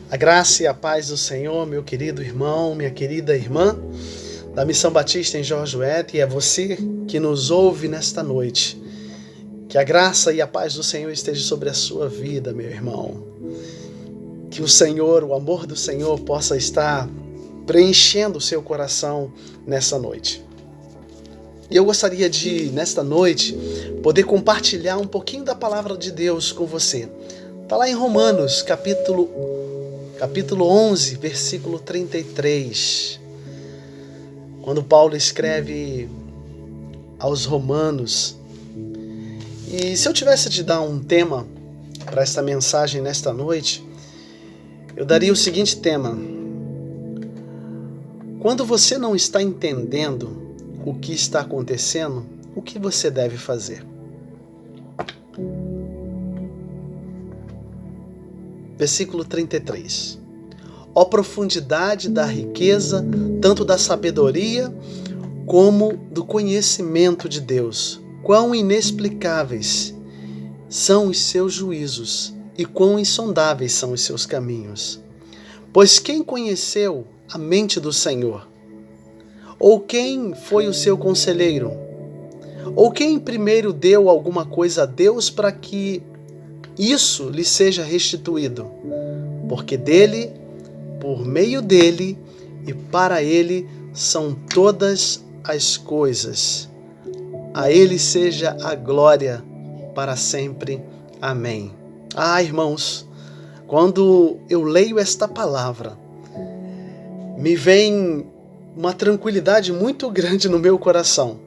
A graça e a paz do Senhor, meu querido irmão, minha querida irmã, da Missão Batista em Jorjoete, e é você que nos ouve nesta noite. Que a graça e a paz do Senhor esteja sobre a sua vida, meu irmão. Que o Senhor, o amor do Senhor, possa estar preenchendo o seu coração nessa noite. E eu gostaria de, nesta noite, poder compartilhar um pouquinho da palavra de Deus com você. Está lá em Romanos, capítulo 11, versículo 33. Quando Paulo escreve aos Romanos. E se eu tivesse de dar um tema para esta mensagem nesta noite, eu daria o seguinte tema: quando você não está entendendo o que está acontecendo, o que você deve fazer? Versículo 33. Ó profundidade da riqueza, tanto da sabedoria como do conhecimento de Deus. Quão inexplicáveis são os seus juízos e quão insondáveis são os seus caminhos. Pois quem conheceu a mente do Senhor? Ou quem foi o seu conselheiro? Ou quem primeiro deu alguma coisa a Deus para que isso lhe seja restituído? Porque dele, por meio dele e para ele são todas as coisas. A ele seja a glória para sempre. Amém. Irmãos, quando eu leio esta palavra, me vem uma tranquilidade muito grande no meu coração,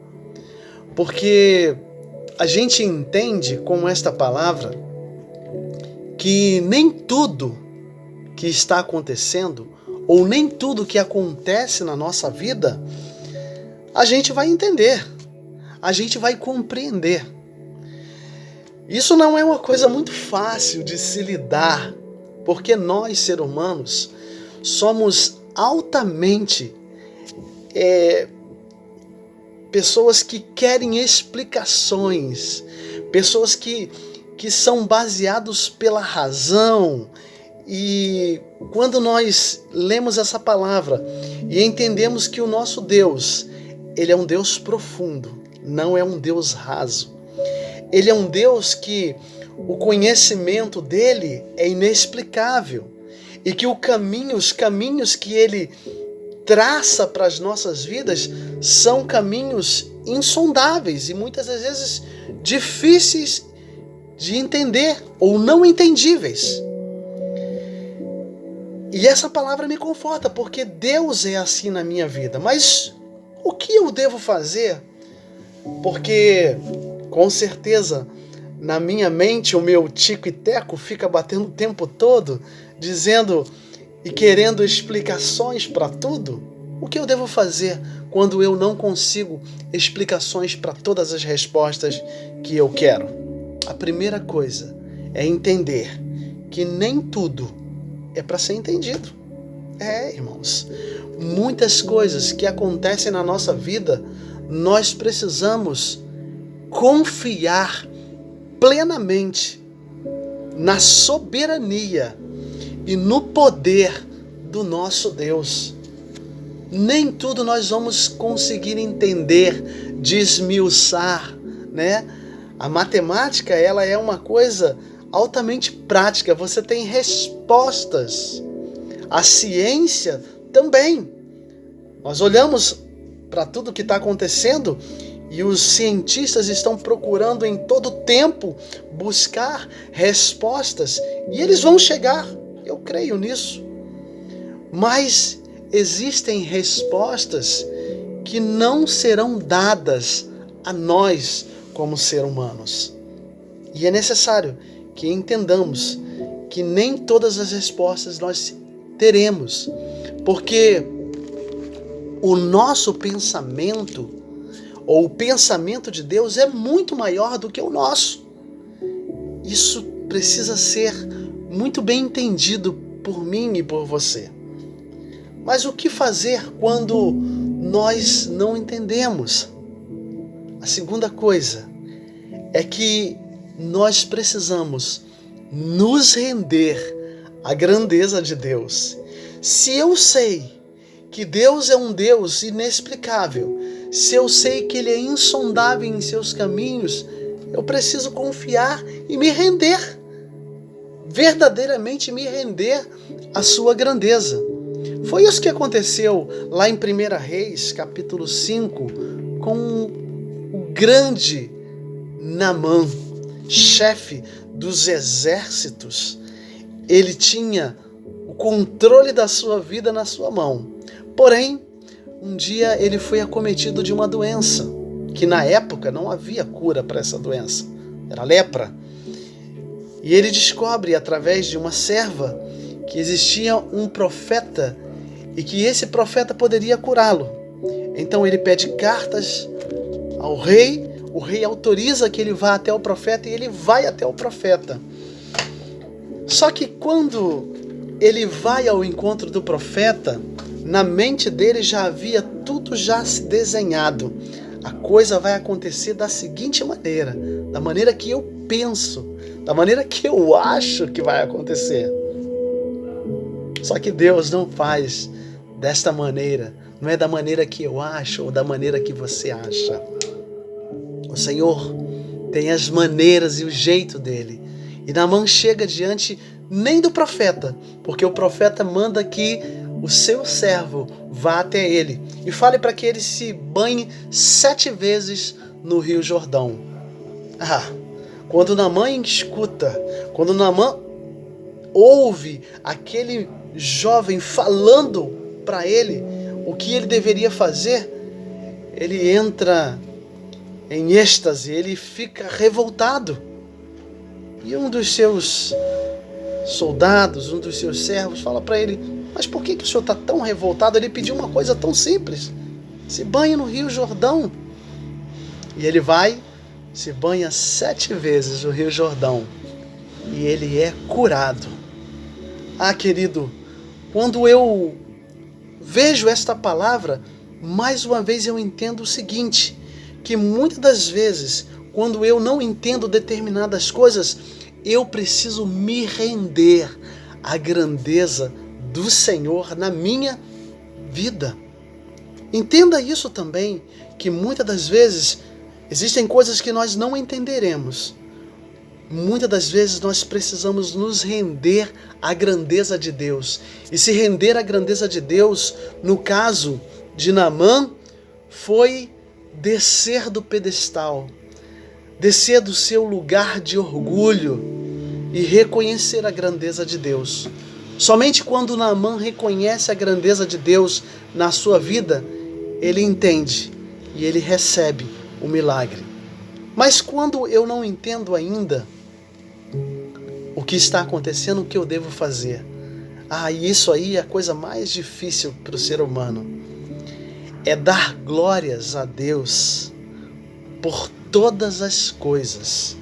porque a gente entende com esta palavra que nem tudo que está acontecendo, ou nem tudo que acontece na nossa vida, a gente vai entender, a gente vai compreender. Isso não é uma coisa muito fácil de se lidar, porque nós, seres humanos, somos altamente pessoas que querem explicações, pessoas que são baseados pela razão. E quando nós lemos essa palavra e entendemos que o nosso Deus, ele é um Deus profundo, não é um Deus raso. Ele é um Deus que o conhecimento dele é inexplicável e que os caminhos que ele traça para as nossas vidas são caminhos insondáveis e muitas das vezes difíceis de entender ou não entendíveis. E essa palavra me conforta, porque Deus é assim na minha vida. Mas o que eu devo fazer? Porque, com certeza, na minha mente, o meu tico e teco fica batendo o tempo todo, dizendo e querendo explicações para tudo. O que eu devo fazer quando eu não consigo explicações para todas as respostas que eu quero? A primeira coisa é entender que nem tudo é para ser entendido. Irmãos, muitas coisas que acontecem na nossa vida, nós precisamos confiar plenamente na soberania e no poder do nosso Deus. Nem tudo nós vamos conseguir entender, desmiuçar, né? A matemática, ela é uma coisa altamente prática, você tem respostas. A ciência também. Nós olhamos para tudo que está acontecendo e os cientistas estão procurando em todo tempo buscar respostas e eles vão chegar, eu creio nisso. Mas existem respostas que não serão dadas a nós como seres humanos. E é necessário que entendamos que nem todas as respostas nós teremos, porque o nosso pensamento, ou o pensamento de Deus, é muito maior do que o nosso. Isso precisa ser muito bem entendido por mim e por você. Mas o que fazer quando nós não entendemos? A segunda coisa é que nós precisamos nos render a grandeza de Deus. Se eu sei que Deus é um Deus inexplicável, se eu sei que Ele é insondável em seus caminhos, eu preciso confiar e me render, verdadeiramente me render à sua grandeza. Foi isso que aconteceu lá em 1 Reis, capítulo 5, com o grande Naamã, chefe dos exércitos. Ele tinha o controle da sua vida na sua mão. Porém, um dia ele foi acometido de uma doença, que na época não havia cura para essa doença. Era lepra. E ele descobre, através de uma serva, que existia um profeta e que esse profeta poderia curá-lo. Então ele pede cartas ao rei, o rei autoriza que ele vá até o profeta e ele vai até o profeta. Só que quando ele vai ao encontro do profeta, na mente dele já havia tudo já se desenhado. A coisa vai acontecer da seguinte maneira, da maneira que eu penso, da maneira que eu acho que vai acontecer. Só que Deus não faz desta maneira, não é da maneira que eu acho ou da maneira que você acha. O Senhor tem as maneiras e o jeito dele. E Naamã chega diante nem do profeta, porque o profeta manda que o seu servo vá até ele e fale para que ele se banhe 7 vezes no Rio Jordão. Quando Naamã escuta, quando Naamã ouve aquele jovem falando para ele o que ele deveria fazer, ele entra em êxtase, ele fica revoltado. E um dos seus soldados, um dos seus servos, fala para ele: mas por que o senhor está tão revoltado? Ele pediu uma coisa tão simples: se banhe no Rio Jordão. E ele vai, se banha 7 vezes no Rio Jordão e ele é curado. Querido, quando eu vejo esta palavra, mais uma vez eu entendo o seguinte, que muitas das vezes, quando eu não entendo determinadas coisas, eu preciso me render à grandeza do Senhor na minha vida. Entenda isso também, que muitas das vezes existem coisas que nós não entenderemos. Muitas das vezes nós precisamos nos render à grandeza de Deus. E se render à grandeza de Deus, no caso de Naamã, foi descer do pedestal, descer do seu lugar de orgulho e reconhecer a grandeza de Deus. Somente quando Naamã reconhece a grandeza de Deus na sua vida, ele entende e ele recebe o milagre. Mas quando eu não entendo ainda o que está acontecendo, o que eu devo fazer? E isso aí é a coisa mais difícil para o ser humano. É dar glórias a Deus por todas as coisas,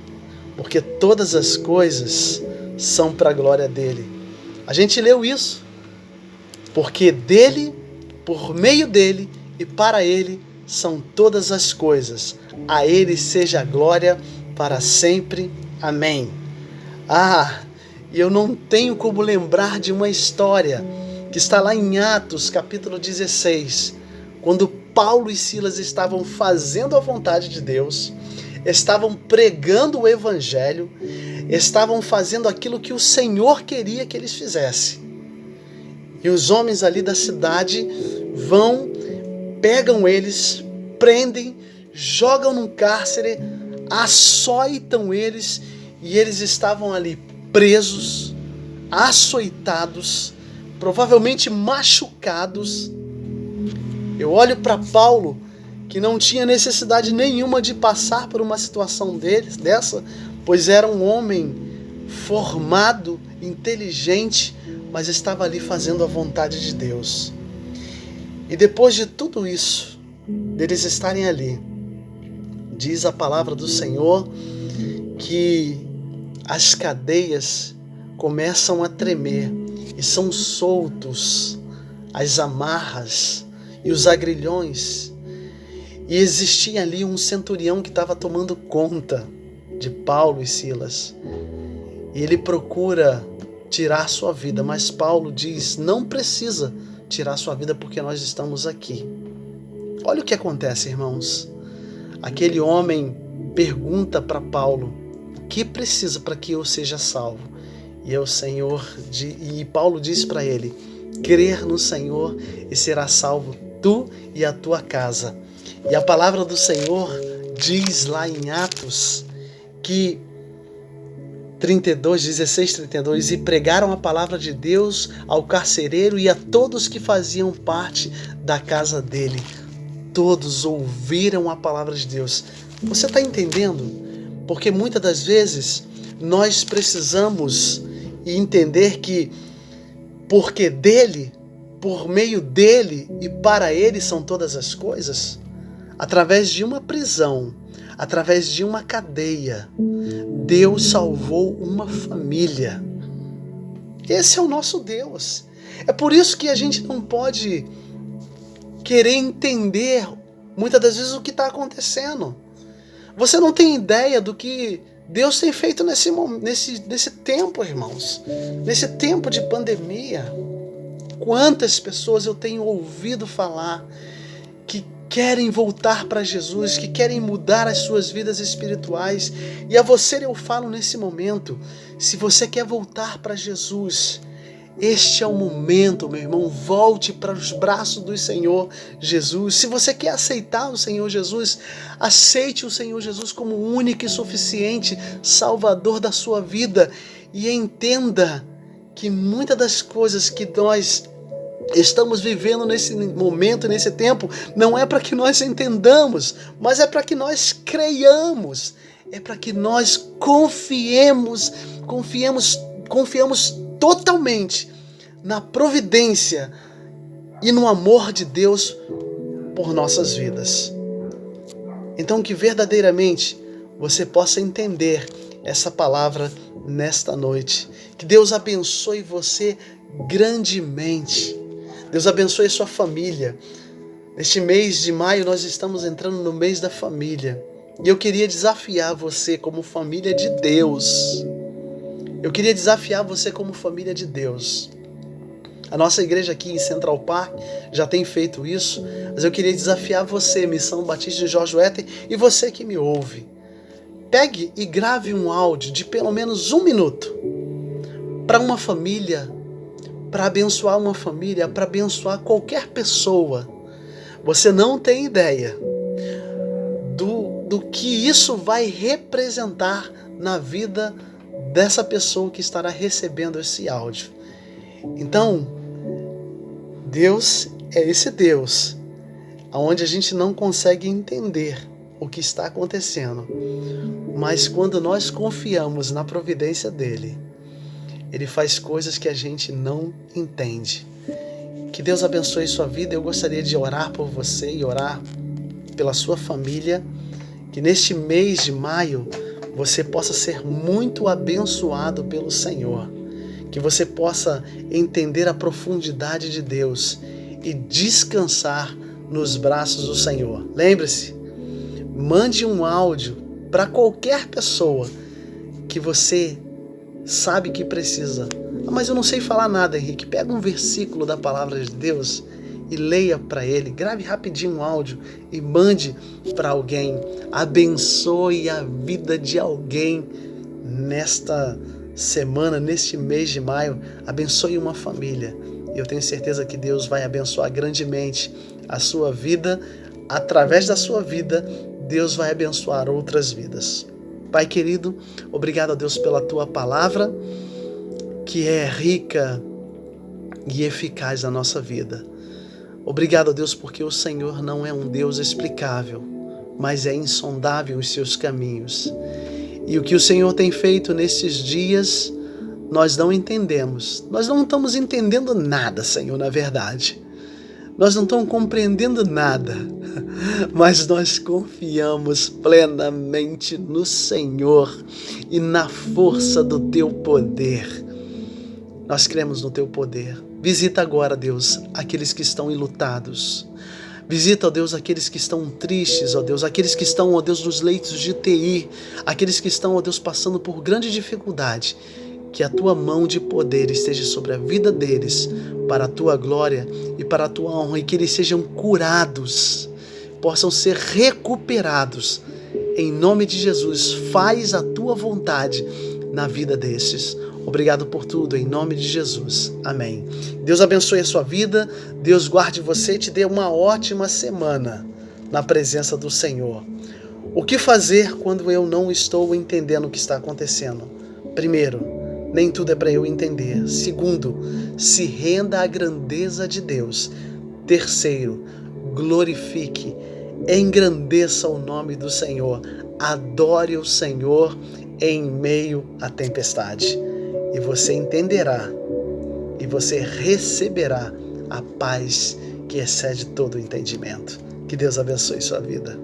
porque todas as coisas são para a glória dele. A gente leu isso, porque dele, por meio dele e para ele são todas as coisas. A ele seja a glória para sempre. Amém. E eu não tenho como lembrar de uma história que está lá em Atos, capítulo 16, quando Paulo e Silas estavam fazendo a vontade de Deus, estavam pregando o evangelho, estavam fazendo aquilo que o Senhor queria que eles fizessem. E os homens ali da cidade vão, pegam eles, prendem, jogam num cárcere, açoitam eles, e eles estavam ali presos, açoitados, provavelmente machucados. Eu olho para Paulo, que não tinha necessidade nenhuma de passar por uma situação dessa, pois era um homem formado, inteligente, mas estava ali fazendo a vontade de Deus. E depois de tudo isso, deles estarem ali, diz a palavra do Senhor que as cadeias começam a tremer e são soltos as amarras e os agrilhões. E existia ali um centurião que estava tomando conta de Paulo e Silas. E ele procura tirar sua vida, mas Paulo diz, não precisa tirar sua vida porque nós estamos aqui. Olha o que acontece, irmãos. Aquele homem pergunta para Paulo, o que precisa para que eu seja salvo? E Paulo diz para ele, crer no Senhor e será salvo tu e a tua casa. E a palavra do Senhor diz lá em Atos que 16:32, e pregaram a palavra de Deus ao carcereiro e a todos que faziam parte da casa dele. Todos ouviram a palavra de Deus. Você está entendendo? Porque muitas das vezes nós precisamos entender que porque dele, por meio dele e para ele são todas as coisas, através de uma prisão, através de uma cadeia, Deus salvou uma família. Esse é o nosso Deus. É por isso que a gente não pode querer entender muitas das vezes o que está acontecendo. Você não tem ideia do que Deus tem feito nesse tempo, irmãos. Nesse tempo de pandemia. Quantas pessoas eu tenho ouvido falar que querem voltar para Jesus, que querem mudar as suas vidas espirituais. E a você eu falo nesse momento, se você quer voltar para Jesus, este é o momento, meu irmão, volte para os braços do Senhor Jesus. Se você quer aceitar o Senhor Jesus, aceite o Senhor Jesus como o único e suficiente Salvador da sua vida e entenda que muitas das coisas que nós estamos vivendo nesse momento, nesse tempo, não é para que nós entendamos, mas é para que nós creiamos, é para que nós confiemos totalmente na providência e no amor de Deus por nossas vidas. Então que verdadeiramente você possa entender essa palavra nesta noite. Que Deus abençoe você grandemente. Deus abençoe sua família. Neste mês de maio nós estamos entrando no mês da família. E eu queria desafiar você como família de Deus. Eu queria desafiar você como família de Deus. A nossa igreja aqui em Central Park já tem feito isso, mas eu queria desafiar você, Missão Batista de Jorge Wetter, e você que me ouve. Pegue e grave um áudio de pelo menos 1 minuto para uma família, para abençoar uma família, para abençoar qualquer pessoa. Você não tem ideia do que isso vai representar na vida dessa pessoa que estará recebendo esse áudio. Então, Deus é esse Deus onde a gente não consegue entender o que está acontecendo, mas quando nós confiamos na providência dele, ele faz coisas que a gente não entende. Que Deus abençoe sua vida. Eu gostaria de orar por você e orar pela sua família, que neste mês de maio você possa ser muito abençoado pelo Senhor, que você possa entender a profundidade de Deus e descansar nos braços do Senhor. Lembre-se, mande um áudio para qualquer pessoa que você sabe que precisa. Mas eu não sei falar nada, Henrique. Pega um versículo da palavra de Deus e leia para ele. Grave rapidinho um áudio e mande para alguém. Abençoe a vida de alguém nesta semana, neste mês de maio. Abençoe uma família. E eu tenho certeza que Deus vai abençoar grandemente a sua vida. Através da sua vida, Deus vai abençoar outras vidas. Pai querido, obrigado a Deus pela tua palavra, que é rica e eficaz na nossa vida. Obrigado a Deus porque o Senhor não é um Deus explicável, mas é insondável os seus caminhos. E o que o Senhor tem feito nesses dias, nós não entendemos. Nós não estamos entendendo nada, Senhor, na verdade. Nós não estamos compreendendo nada, mas nós confiamos plenamente no Senhor e na força do teu poder. Nós cremos no teu poder. Visita agora, Deus, aqueles que estão enlutados. Visita, ó Deus, aqueles que estão tristes, ó Deus, aqueles que estão, ó Deus, nos leitos de UTI, aqueles que estão, ó Deus, passando por grande dificuldade. que a tua mão de poder esteja sobre a vida deles, para a tua glória e para a tua honra, e que eles sejam curados, possam ser recuperados. Em nome de Jesus, faz a tua vontade na vida destes. Obrigado por tudo, em nome de Jesus. Amém. Deus abençoe a sua vida, Deus guarde você e te dê uma ótima semana na presença do Senhor. O que fazer quando eu não estou entendendo o que está acontecendo? Primeiro, nem tudo é para eu entender. Segundo, se renda à grandeza de Deus. Terceiro, glorifique, engrandeça o nome do Senhor. Adore o Senhor em meio à tempestade. E você entenderá e você receberá a paz que excede todo o entendimento. Que Deus abençoe sua vida.